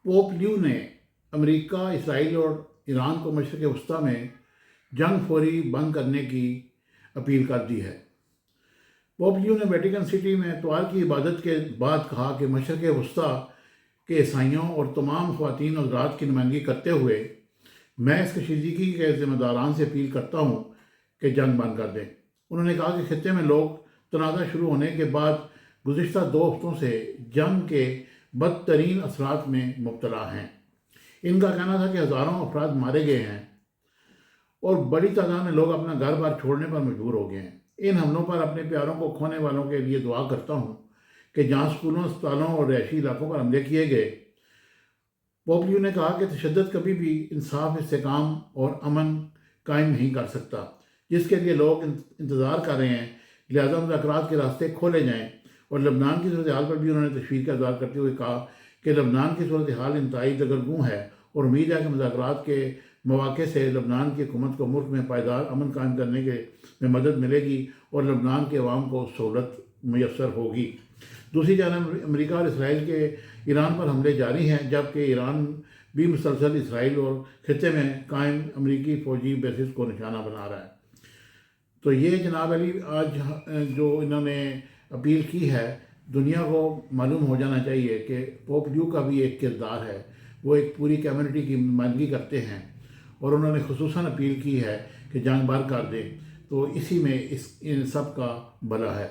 Pope Leo ने America, Israel और Iran को मशरक़ वस्ती में जंग फौरी बंद करने की अपील कर दी है। पोप लियो ने वेटिकन सिटी में इतवार की इबादत के बाद कहा कि मशरक़ वस्ती के ईसाइयों और तमाम ख़वातीन और हज़रात की नुमाइंदगी करते हुए मैं इस कशीदगी के ज़िम्मेदारान से अपील करता हूँ कि जंग बंद कर दें। उन्होंने कहा कि खित्ते में लोग तनाज़ा शुरू होने के बाद गुज़िश्ता 2 हफ्तों से जंग के बदतरीन असरात में मुब्तला हैं। इनका कहना था कि हज़ारों अफराद मारे गए हैं और बड़ी तादाद में लोग अपना घर बार छोड़ने पर मजबूर हो गए हैं। इन हमलों पर अपने प्यारों को खोने वालों के लिए दुआ करता हूँ कि जहाँ स्कूलों, अस्पतालों और रिहायशी इलाकों पर हमले किए गए। पोप लियो ने कहा कि तशद्दुद कभी भी इंसाफ, इस्तेकाम और अमन कायम नहीं कर सकता, जिसके लिए लोग इंतज़ार कर रहे हैं। लिहाजा मुज़ाकरात के रास्ते खोले जाएँ। और लबनान की सूरत हाल पर भी उन्होंने तशवीर का इज़हार करते हुए कहा कि लबनान की सूरत हाल इंतहाई दगरगूं है और उम्मीद है कि मुज़ाकरात के मौक़े से लबनान की हुकूमत को मुल्क में पायदार अमन कायम करने में मदद मिलेगी और लबनान के अवाम को सहूलत मैसर होगी। दूसरी जानब अमेरिका और इसराइल के ईरान पर हमले जारी हैं, जबकि ईरान भी मुसलसल इसराइल और खित्ते में कायम अमरीकी फ़ौजी बेसिस को निशाना बना रहा है। तो ये जनाब अली आज जो इन्होंने अपील की है, दुनिया को मालूम हो जाना चाहिए कि पोप लियो का भी एक किरदार है। वो एक पूरी कम्युनिटी की नुमाइंदगी करते हैं और उन्होंने खुसूसन अपील की है कि जंग बंद कर दें। तो इसी में इन सब का भला है।